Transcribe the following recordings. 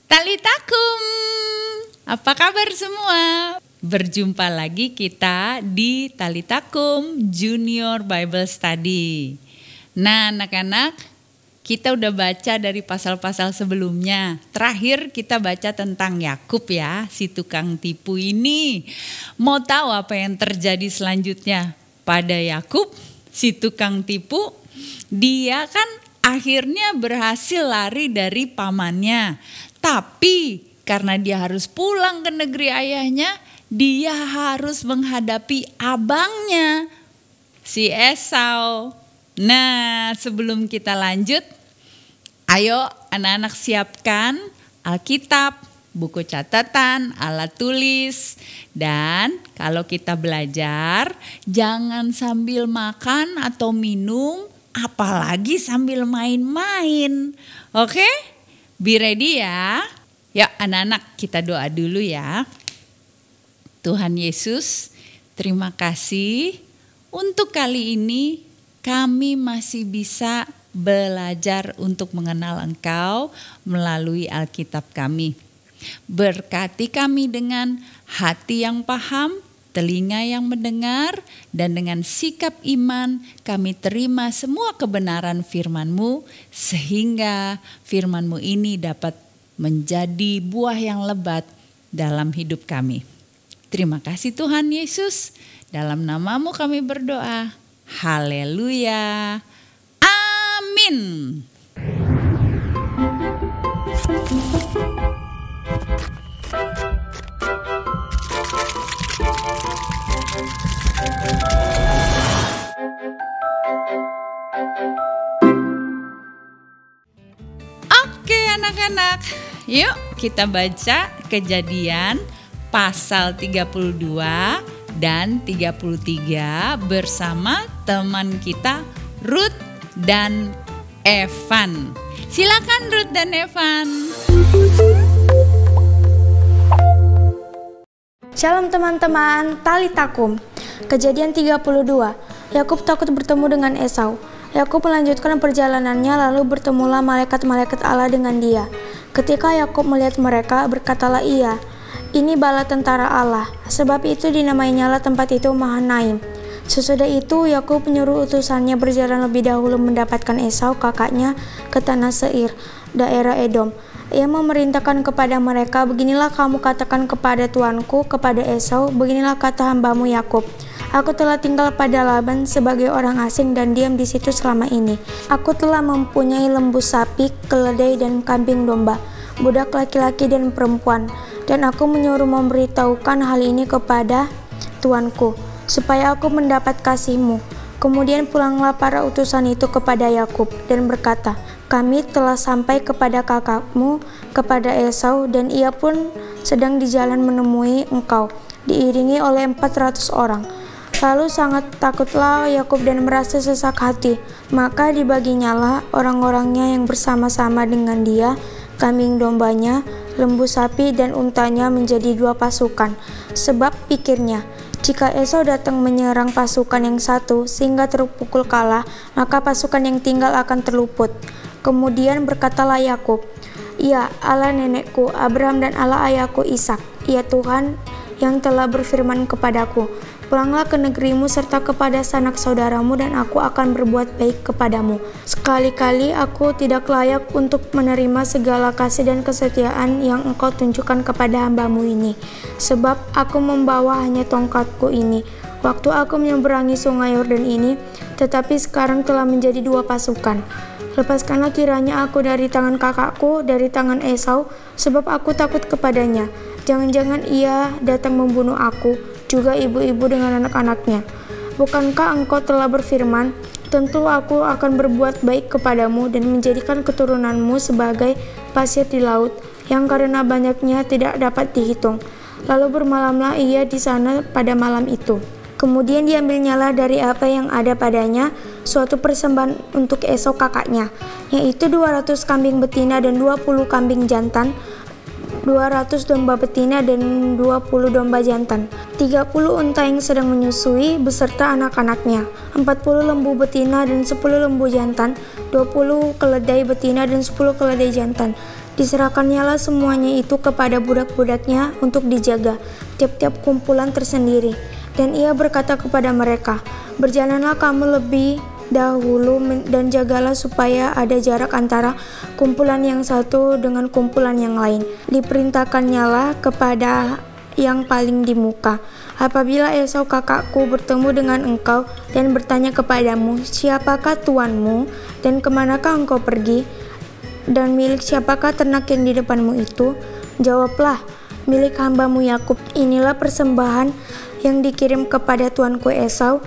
Talitakum, apa kabar semua? Berjumpa lagi kita di Talitakum Junior Bible Study. Nah anak-anak, kita udah baca dari pasal-pasal sebelumnya. Terakhir kita baca tentang Yakub ya, si tukang tipu ini. Mau tahu apa yang terjadi selanjutnya pada Yakub, si tukang tipu? Dia kan akhirnya berhasil lari dari pamannya. Tapi karena dia harus pulang ke negeri ayahnya, dia harus menghadapi abangnya, si Esau. Nah, sebelum kita lanjut, ayo anak-anak siapkan Alkitab, buku catatan, alat tulis. Dan kalau kita belajar, jangan sambil makan atau minum, apalagi sambil main-main. Oke? Be ready ya. Ya anak-anak, kita doa dulu ya. Tuhan Yesus, terima kasih untuk kali ini kami masih bisa belajar untuk mengenal Engkau melalui Alkitab kami. Berkati kami dengan hati yang paham, telinga yang mendengar, dan dengan sikap iman kami terima semua kebenaran firman-Mu, sehingga firman-Mu ini dapat menjadi buah yang lebat dalam hidup kami. Terima kasih Tuhan Yesus, dalam nama-Mu kami berdoa. Haleluya. Amin. Oke anak-anak, yuk kita baca Kejadian pasal 32 dan 33 bersama teman kita Ruth dan Evan. Silakan Ruth dan Evan. Shalom teman-teman, Talitakum. Kejadian 32. Yakub takut bertemu dengan Esau. Yakub melanjutkan perjalanannya, lalu bertemulah malaikat-malaikat Allah dengan dia. Ketika Yakub melihat mereka, berkatalah ia, "Ini bala tentara Allah." Sebab itu dinamainyalah tempat itu Mahanaim. Sesudah itu Yakub menyuruh utusannya berjalan lebih dahulu mendapatkan Esau kakaknya ke tanah Seir, daerah Edom. Ia memerintahkan kepada mereka, "Beginilah kamu katakan kepada tuanku, kepada Esau, beginilah kata hambamu Yakub. Aku telah tinggal pada Laban sebagai orang asing dan diam di situ selama ini. Aku telah mempunyai lembu sapi, keledai dan kambing domba, budak laki-laki dan perempuan. Dan aku menyuruh memberitahukan hal ini kepada tuanku, supaya aku mendapat kasihmu." Kemudian pulanglah para utusan itu kepada Yakub dan berkata, "Kami telah sampai kepada kakakmu, kepada Esau, dan ia pun sedang di jalan menemui engkau, diiringi oleh 400 orang. Lalu sangat takutlah Yakub dan merasa sesak hati. Maka dibaginyalah orang-orangnya yang bersama-sama dengan dia, kambing dombanya, lembu sapi dan untanya menjadi 2 pasukan. Sebab pikirnya, jika Esau datang menyerang pasukan yang satu sehingga terpukul kalah, maka pasukan yang tinggal akan terluput. Kemudian berkatalah Yakub, "Ya Allah nenekku Abraham dan Allah ayahku Ishak, ya Tuhan yang telah berfirman kepadaku, pulanglah ke negerimu serta kepada sanak saudaramu dan aku akan berbuat baik kepadamu. Sekali-kali aku tidak layak untuk menerima segala kasih dan kesetiaan yang engkau tunjukkan kepada hambamu ini. Sebab aku membawa hanya tongkatku ini. Waktu aku menyeberangi sungai Yordan ini, tetapi sekarang telah menjadi 2 pasukan. Lepaskanlah kiranya aku dari tangan kakakku, dari tangan Esau, sebab aku takut kepadanya. Jangan-jangan ia datang membunuh aku, juga ibu-ibu dengan anak-anaknya. Bukankah engkau telah berfirman, tentu aku akan berbuat baik kepadamu dan menjadikan keturunanmu sebagai pasir di laut, yang karena banyaknya tidak dapat dihitung." Lalu bermalamlah ia di sana pada malam itu. Kemudian diambilnyalah dari apa yang ada padanya suatu persembahan untuk Esau kakaknya, yaitu 200 kambing betina dan 20 kambing jantan, 200 domba betina dan 20 domba jantan, 30 unta yang sedang menyusui beserta anak-anaknya, 40 lembu betina dan 10 lembu jantan, 20 keledai betina dan 10 keledai jantan, Diserahkannyalah semuanya itu kepada budak-budaknya untuk dijaga, tiap-tiap kumpulan tersendiri. Dan ia berkata kepada mereka, "Berjalanlah kamu lebih dahulu dan jagalah supaya ada jarak antara kumpulan yang satu dengan kumpulan yang lain. Diperintahkannyalah kepada yang paling di muka. Apabila Esau kakakku bertemu dengan engkau dan bertanya kepadamu, siapakah tuanmu dan kemanakah engkau pergi? Dan milik siapakah ternak yang di depanmu itu? Jawablah, milik hambamu Yakub. Inilah persembahan yang dikirim kepada tuanku Esau,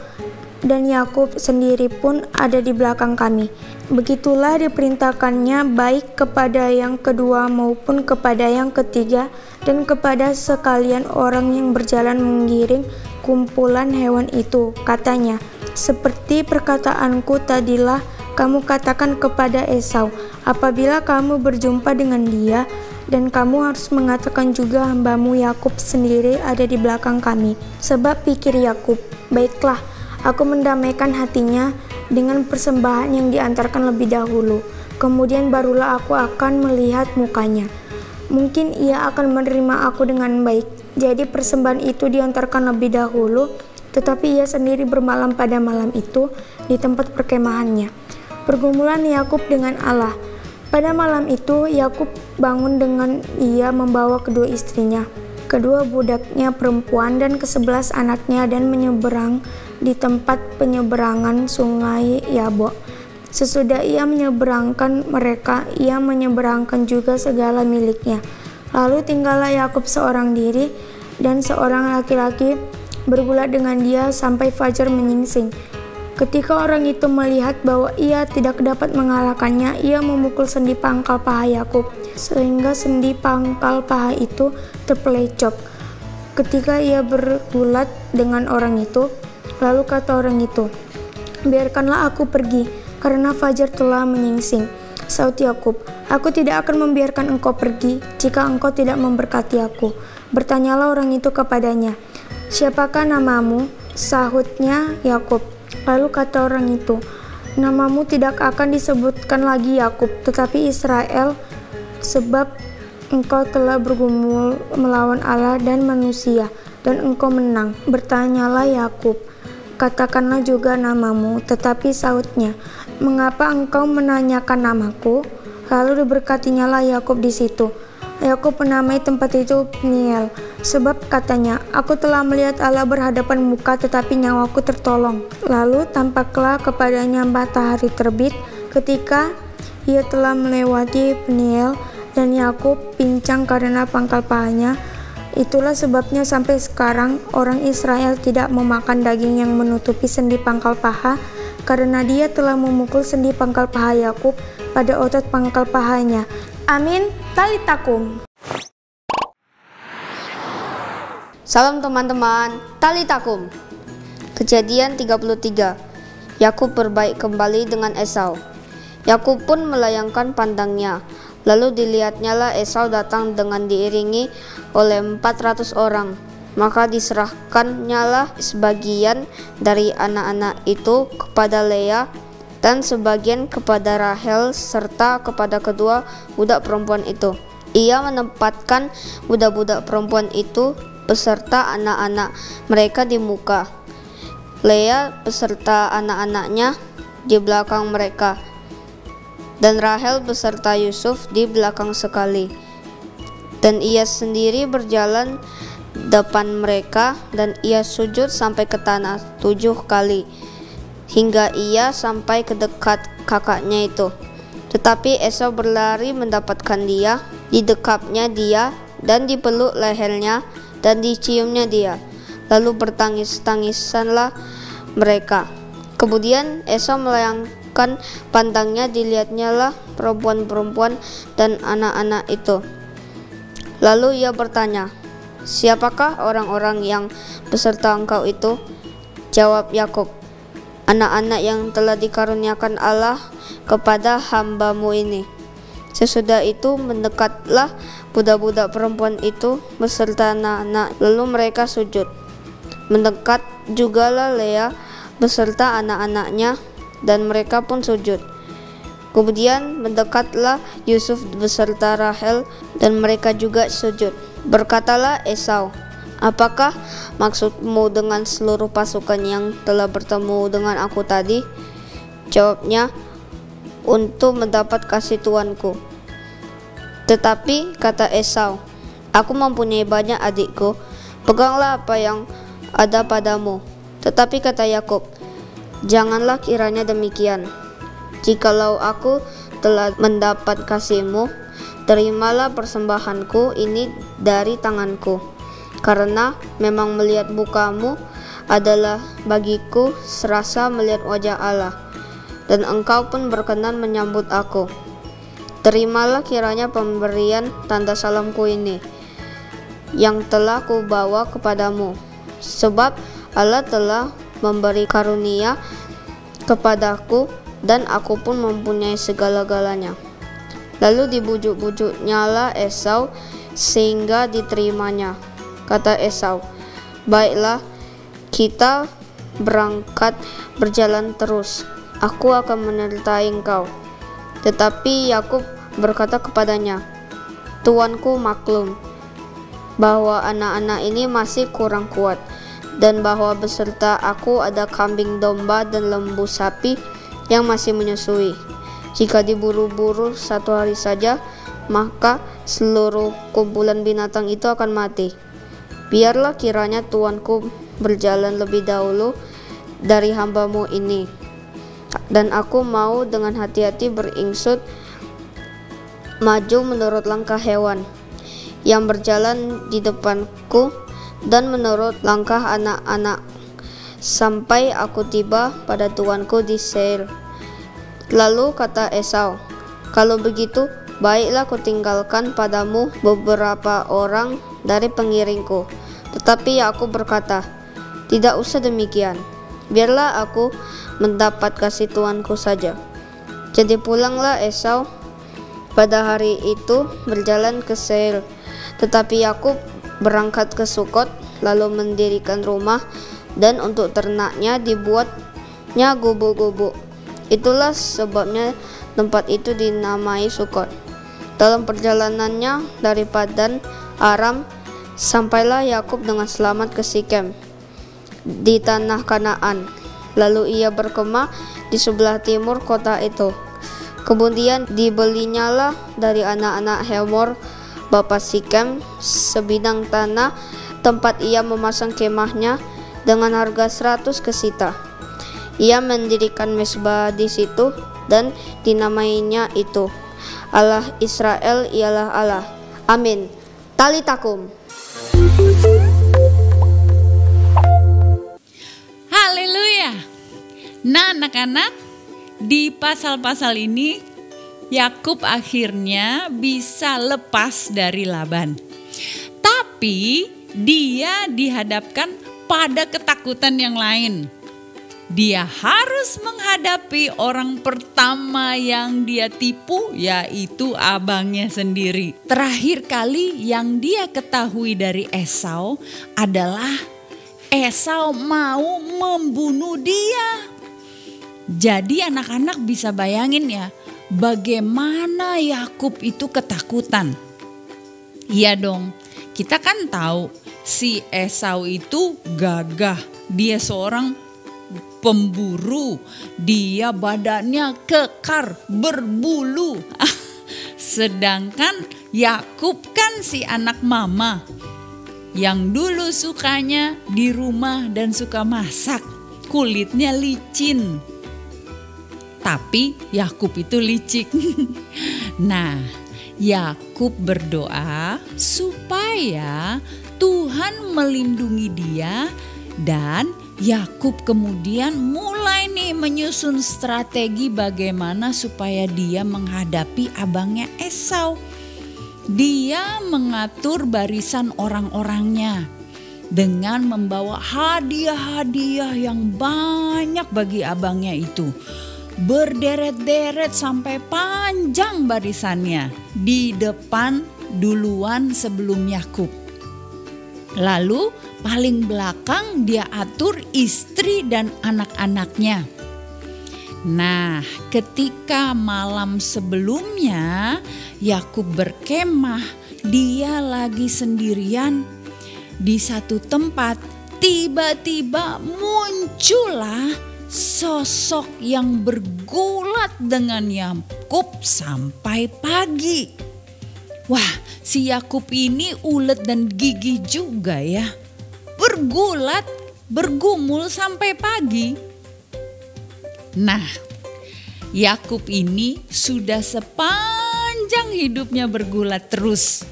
dan Yakub sendiri pun ada di belakang kami." Begitulah diperintahkannya baik kepada yang kedua maupun kepada yang ketiga dan kepada sekalian orang yang berjalan mengiring kumpulan hewan itu. Katanya, "Seperti perkataanku tadilah kamu katakan kepada Esau, apabila kamu berjumpa dengan dia, dan kamu harus mengatakan juga hambamu Yakub sendiri ada di belakang kami." Sebab pikir Yakub, "Baiklah, aku mendamaikan hatinya dengan persembahan yang diantarkan lebih dahulu. Kemudian barulah aku akan melihat mukanya. Mungkin ia akan menerima aku dengan baik." Jadi persembahan itu diantarkan lebih dahulu, tetapi ia sendiri bermalam pada malam itu di tempat perkemahannya. Pergumulan Yakub dengan Allah. Pada malam itu Yakub bangun dengan ia membawa kedua istrinya, kedua budaknya perempuan dan ke-11 anaknya, dan menyeberang di tempat penyeberangan sungai Yabok. Sesudah ia menyeberangkan mereka, ia menyeberangkan juga segala miliknya. Lalu tinggallah Yakub seorang diri, dan seorang laki-laki bergulat dengan dia sampai fajar menyingsing. Ketika orang itu melihat bahwa ia tidak dapat mengalahkannya, ia memukul sendi pangkal paha Yakub, sehingga sendi pangkal paha itu terpelecok. Ketika ia bergulat dengan orang itu, lalu kata orang itu, "Biarkanlah aku pergi, karena fajar telah menyingsing." Saut Yakub, "Aku tidak akan membiarkan engkau pergi jika engkau tidak memberkati aku." Bertanyalah orang itu kepadanya, "Siapakah namamu?" Sahutnya, "Yakub." Lalu kata orang itu, "Namamu tidak akan disebutkan lagi Yakub, tetapi Israel, sebab engkau telah bergumul melawan Allah dan manusia, dan engkau menang." Bertanyalah Yakub, "Katakanlah juga namamu." Tetapi sautnya, "Mengapa engkau menanyakan namaku?" Lalu diberkatinyalah Yakub di situ. Yakub menamai tempat itu Peniel, sebab katanya, "Aku telah melihat Allah berhadapan muka, tetapi nyawaku tertolong." Lalu tampaklah kepadanya matahari terbit ketika ia telah melewati Peniel, dan Yakub pincang karena pangkal pahanya. Itulah sebabnya sampai sekarang orang Israel tidak memakan daging yang menutupi sendi pangkal paha, karena dia telah memukul sendi pangkal paha Yakub pada otot pangkal pahanya. Amin. Talitakum. Salam teman-teman, Talitakum. Kejadian 33. Yakub berbaik kembali dengan Esau. Yakub pun melayangkan pandangnya. Lalu dilihatnyalah Esau datang dengan diiringi oleh 400 orang. Maka diserahkannyalah sebagian dari anak-anak itu kepada Lea, dan sebagian kepada Rahel serta kepada kedua budak perempuan itu. Ia menempatkan budak-budak perempuan itu beserta anak-anak mereka di muka, Lea beserta anak-anaknya di belakang mereka, dan Rahel beserta Yusuf di belakang sekali. Dan ia sendiri berjalan depan mereka, dan ia sujud sampai ke tanah 7 kali, hingga ia sampai ke dekat kakaknya itu. Tetapi Esau berlari mendapatkan dia, didekapnya dia, dan dipeluk lehernya, dan diciumnya dia. Lalu bertangis-tangisanlah mereka. Kemudian Esau melayangkan pandangnya, dilihatnyalah perempuan-perempuan dan anak-anak itu. Lalu ia bertanya, "Siapakah orang-orang yang beserta engkau itu?" Jawab Yakub, "Anak-anak yang telah dikaruniakan Allah kepada hambamu ini." Sesudah itu mendekatlah budak-budak perempuan itu beserta anak-anak, lalu mereka sujud. Mendekat jugalah Lea beserta anak-anaknya, dan mereka pun sujud. Kemudian mendekatlah Yusuf beserta Rahel dan mereka juga sujud. Berkatalah Esau, "Apakah maksudmu dengan seluruh pasukan yang telah bertemu dengan aku tadi?" Jawabnya, "Untuk mendapat kasih tuanku." Tetapi kata Esau, "Aku mempunyai banyak adikku, peganglah apa yang ada padamu." Tetapi kata Yakub, "Janganlah kiranya demikian. Jikalau aku telah mendapat kasihmu, terimalah persembahanku ini dari tanganku, karena memang melihat mukamu adalah bagiku serasa melihat wajah Allah, dan engkau pun berkenan menyambut aku. Terimalah kiranya pemberian tanda salamku ini, yang telah kubawa kepadamu, sebab Allah telah memberi karunia kepadaku, dan aku pun mempunyai segala-galanya." Lalu dibujuk-bujuknyalah Esau sehingga diterimanya. Kata Esau, "Baiklah, kita berangkat berjalan terus. Aku akan menyertai engkau." Tetapi Yakub berkata kepadanya, "Tuanku maklum bahwa anak-anak ini masih kurang kuat, dan bahwa beserta aku ada kambing domba dan lembu sapi yang masih menyusui. Jika diburu-buru 1 hari saja, maka seluruh kumpulan binatang itu akan mati. Biarlah kiranya tuanku berjalan lebih dahulu dari hambamu ini, dan aku mau dengan hati-hati beringsut maju menurut langkah hewan yang berjalan di depanku, dan menurut langkah anak-anak, sampai aku tiba pada tuanku di Seir." Lalu kata Esau, "Kalau begitu, baiklah kutinggalkan padamu beberapa orang dari pengiringku." Tetapi Yakub berkata, "Tidak usah demikian, biarlah aku mendapat kasih tuanku saja." Jadi pulanglah Esau pada hari itu berjalan ke Seir. Tetapi Yakub berangkat ke Sukot, lalu mendirikan rumah, dan untuk ternaknya dibuatnya gubuk-gubuk. Itulah sebabnya tempat itu dinamai Sukot. Dalam perjalanannya dari Padan Aram, sampailah Yakub dengan selamat ke Sikem di tanah Kanaan. Lalu ia berkemah di sebelah timur kota itu. Kemudian dibelinyalah dari anak-anak Hemor bapa Sikem sebidang tanah tempat ia memasang kemahnya dengan harga 100 kesita. Ia mendirikan mezbah di situ dan dinamainya itu, Allah Israel ialah Allah. Amin. Talitakum. Haleluya. Nah, anak-anak, di pasal-pasal ini Yakub akhirnya bisa lepas dari Laban. Tapi dia dihadapkan pada ketakutan yang lain. Dia harus menghadapi orang pertama yang dia tipu, yaitu abangnya sendiri. Terakhir kali yang dia ketahui dari Esau adalah Esau mau membunuh dia. Jadi anak-anak bisa bayangin ya, bagaimana Yakub itu ketakutan. Iya dong, kita kan tahu si Esau itu gagah, dia seorang pemburu, dia badannya kekar, berbulu. Sedangkan Yakub kan si anak mama yang dulu sukanya di rumah dan suka masak, kulitnya licin. Tapi Yakub itu licik. Nah, Yakub berdoa supaya Tuhan melindungi dia, dan Yakub kemudian mulai nih menyusun strategi bagaimana supaya dia menghadapi abangnya Esau. Dia mengatur barisan orang-orangnya dengan membawa hadiah-hadiah yang banyak bagi abangnya itu. Berderet-deret sampai panjang barisannya di depan duluan sebelum Yakub. Lalu paling belakang dia atur istri dan anak-anaknya. Nah, ketika malam sebelumnya Yakub berkemah, dia lagi sendirian di satu tempat. Tiba-tiba muncullah sosok yang bergulat dengan Yakub sampai pagi. Wah, si Yakub ini ulet dan gigih juga ya. Bergulat, bergumul sampai pagi. Nah, Yakub ini sudah sepanjang hidupnya bergulat terus.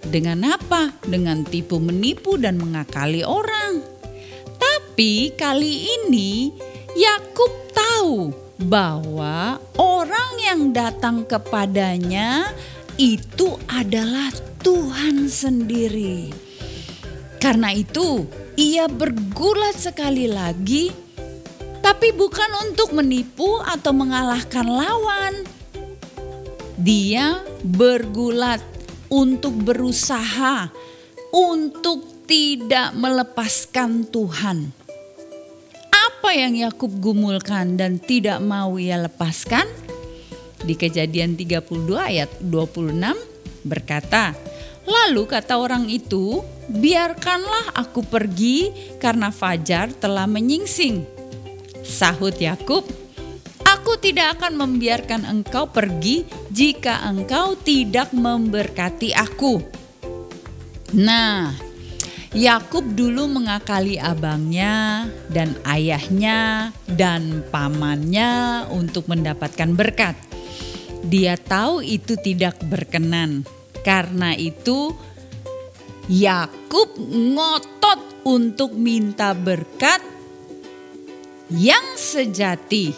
Dengan apa? Dengan tipu menipu dan mengakali orang. Tapi kali ini Yakub tahu bahwa orang yang datang kepadanya itu adalah Tuhan sendiri. Karena itu ia bergulat sekali lagi, tapi bukan untuk menipu atau mengalahkan lawan. Dia bergulat untuk berusaha untuk tidak melepaskan Tuhan. Apa yang Yakub gumulkan dan tidak mau ia lepaskan? Di Kejadian 32 ayat 26 berkata, "Lalu kata orang itu, biarkanlah aku pergi karena fajar telah menyingsing." Sahut Yakub, "Aku tidak akan membiarkan engkau pergi jika engkau tidak memberkati aku." Nah, Yakub dulu mengakali abangnya dan ayahnya dan pamannya untuk mendapatkan berkat. Dia tahu itu tidak berkenan. Karena itu Yakub ngotot untuk minta berkat yang sejati,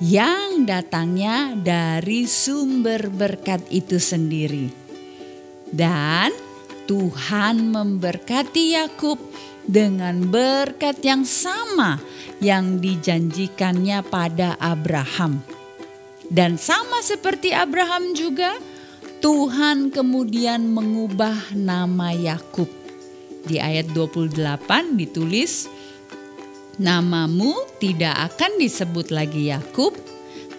yang datangnya dari sumber berkat itu sendiri. Dan Tuhan memberkati Yakub dengan berkat yang sama yang dijanjikannya pada Abraham. Dan sama seperti Abraham juga, Tuhan kemudian mengubah nama Yakub. Di ayat 28 ditulis, "Namamu tidak akan disebut lagi Yakub,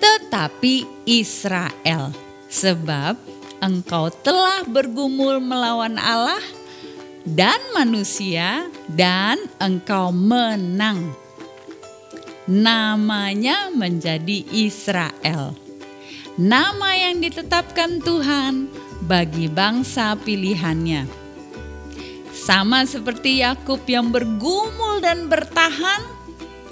tetapi Israel, sebab engkau telah bergumul melawan Allah dan manusia dan engkau menang." Namanya menjadi Israel. Nama yang ditetapkan Tuhan bagi bangsa pilihannya. Sama seperti Yakub yang bergumul dan bertahan,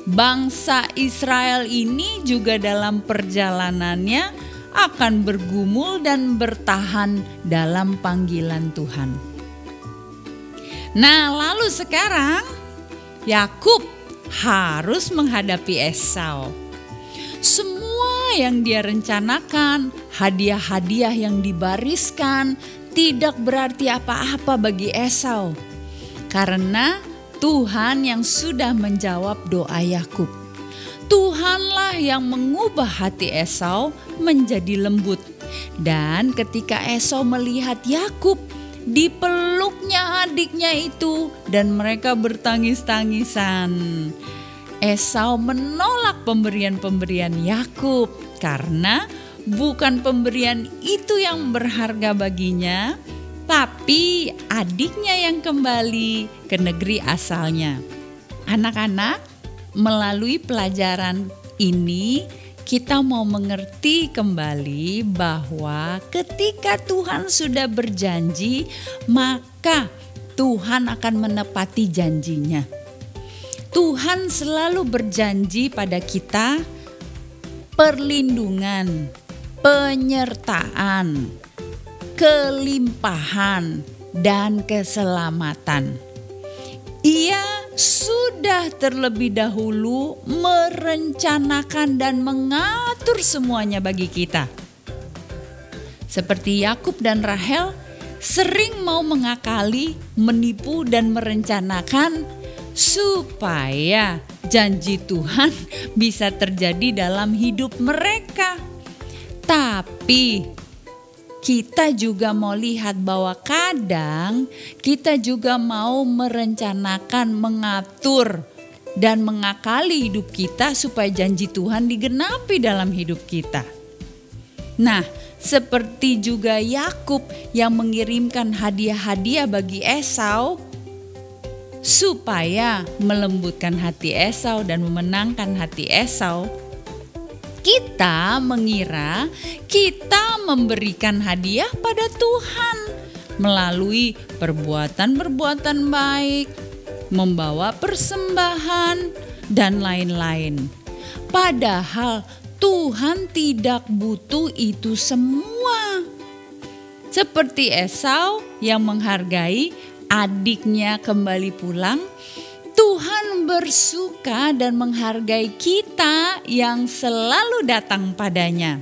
bangsa Israel ini juga dalam perjalanannya akan bergumul dan bertahan dalam panggilan Tuhan. Nah, lalu sekarang Yakub harus menghadapi Esau. Semua yang dia rencanakan, hadiah-hadiah yang dibariskan, tidak berarti apa-apa bagi Esau. Karena Tuhan yang sudah menjawab doa Yakub. Tuhanlah yang mengubah hati Esau menjadi lembut. Dan ketika Esau melihat Yakub, dipeluknya adiknya itu dan mereka bertangis-tangisan. Esau menolak pemberian-pemberian Yakub karena bukan pemberian itu yang berharga baginya, tapi adiknya yang kembali ke negeri asalnya. Anak-anak, melalui pelajaran ini kita mau mengerti kembali bahwa ketika Tuhan sudah berjanji, maka Tuhan akan menepati janjinya. Tuhan selalu berjanji pada kita perlindungan, penyertaan, kelimpahan, dan keselamatan. Ia sudah terlebih dahulu merencanakan dan mengatur semuanya bagi kita. Seperti Yakub dan Rahel sering mau mengakali, menipu dan merencanakan supaya janji Tuhan bisa terjadi dalam hidup mereka. Tapi kita juga mau lihat bahwa kadang kita juga mau merencanakan, mengatur dan mengakali hidup kita supaya janji Tuhan digenapi dalam hidup kita. Nah, seperti juga Yakub yang mengirimkan hadiah-hadiah bagi Esau supaya melembutkan hati Esau dan memenangkan hati Esau, kita mengira kita memberikan hadiah pada Tuhan melalui perbuatan-perbuatan baik, membawa persembahan, dan lain-lain. Padahal Tuhan tidak butuh itu semua. Seperti Esau yang menghargai adiknya kembali pulang, Tuhan bersuka dan menghargai kita yang selalu datang padanya.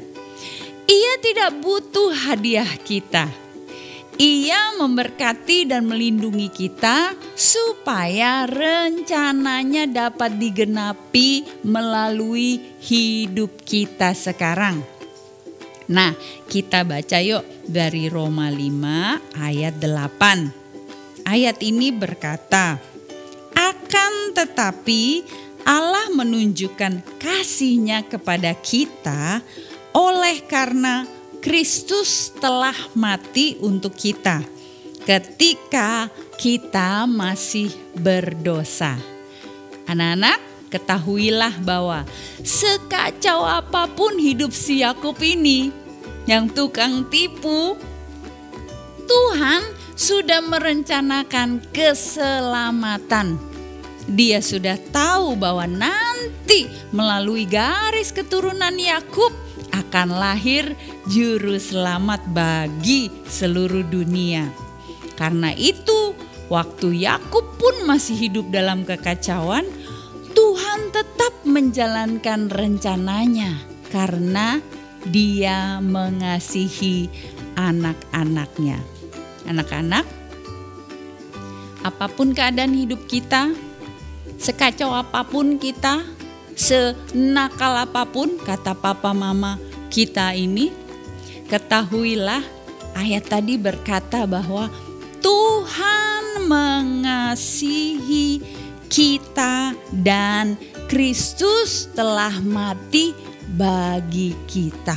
Ia tidak butuh hadiah kita. Ia memberkati dan melindungi kita supaya rencananya dapat digenapi melalui hidup kita sekarang. Nah, kita baca yuk dari Roma 5 ayat 8. Ayat ini berkata, "Akan tetapi Allah menunjukkan kasih-Nya kepada kita oleh karena Kristus telah mati untuk kita ketika kita masih berdosa." Anak-anak, ketahuilah bahwa sekacau apapun hidup si Yakub ini yang tukang tipu, Tuhan sudah merencanakan keselamatan. Dia sudah tahu bahwa nanti melalui garis keturunan Yakub akan lahir juru selamat bagi seluruh dunia. Karena itu, waktu Yakub pun masih hidup dalam kekacauan, Tuhan tetap menjalankan rencananya karena Dia mengasihi anak-anaknya. Anak-anak, apapun keadaan hidup kita, sekacau apapun kita, senakal apapun kata papa mama kita ini, ketahuilah ayat tadi berkata bahwa Tuhan mengasihi kita dan Kristus telah mati bagi kita.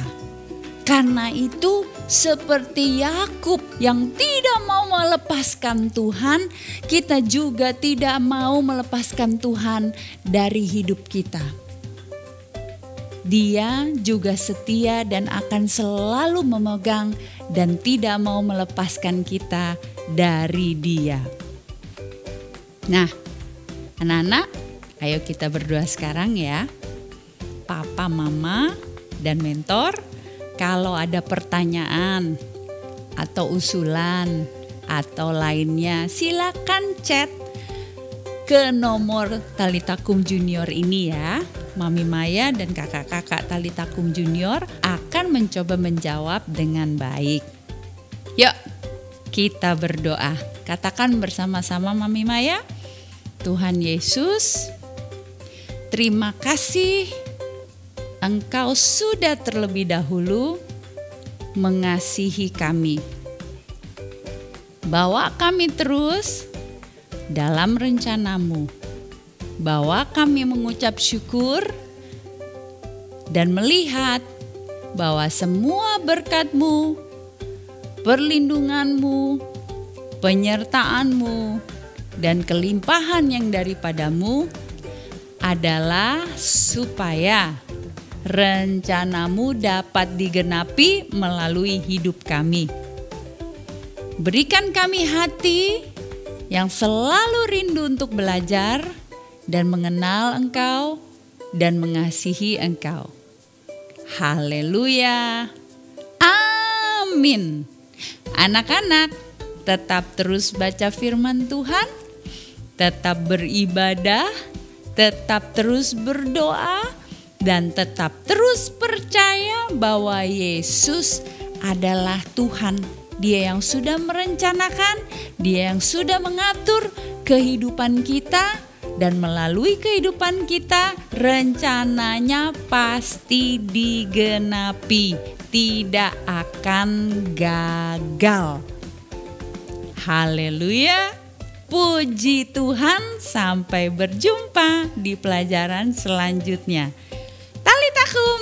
Karena itu, seperti Yakub yang tidak mau melepaskan Tuhan, kita juga tidak mau melepaskan Tuhan dari hidup kita. Dia juga setia dan akan selalu memegang dan tidak mau melepaskan kita dari Dia. Nah, anak-anak, ayo kita berdoa sekarang ya. Papa, mama, dan mentor, kalau ada pertanyaan atau usulan atau lainnya, silakan chat ke nomor Talitakum Junior ini ya. Mami Maya dan kakak-kakak Talitakum Junior akan mencoba menjawab dengan baik. Yuk, kita berdoa. Katakan bersama-sama Mami Maya. Tuhan Yesus, terima kasih Engkau sudah terlebih dahulu mengasihi kami. Bawa kami terus dalam rencana-Mu. Bawa kami mengucap syukur dan melihat bahwa semua berkat-Mu, perlindungan-Mu, penyertaan-Mu, dan kelimpahan yang daripada-Mu adalah supaya rencana-Mu dapat digenapi melalui hidup kami. Berikan kami hati yang selalu rindu untuk belajar dan mengenal Engkau dan mengasihi Engkau. Haleluya. Amin. Anak-anak, tetap terus baca firman Tuhan, tetap beribadah, tetap terus berdoa, dan tetap terus percaya bahwa Yesus adalah Tuhan. Dia yang sudah merencanakan, Dia yang sudah mengatur kehidupan kita, dan melalui kehidupan kita rencananya pasti digenapi, tidak akan gagal. Haleluya. Puji Tuhan, sampai berjumpa di pelajaran selanjutnya. Talitakum.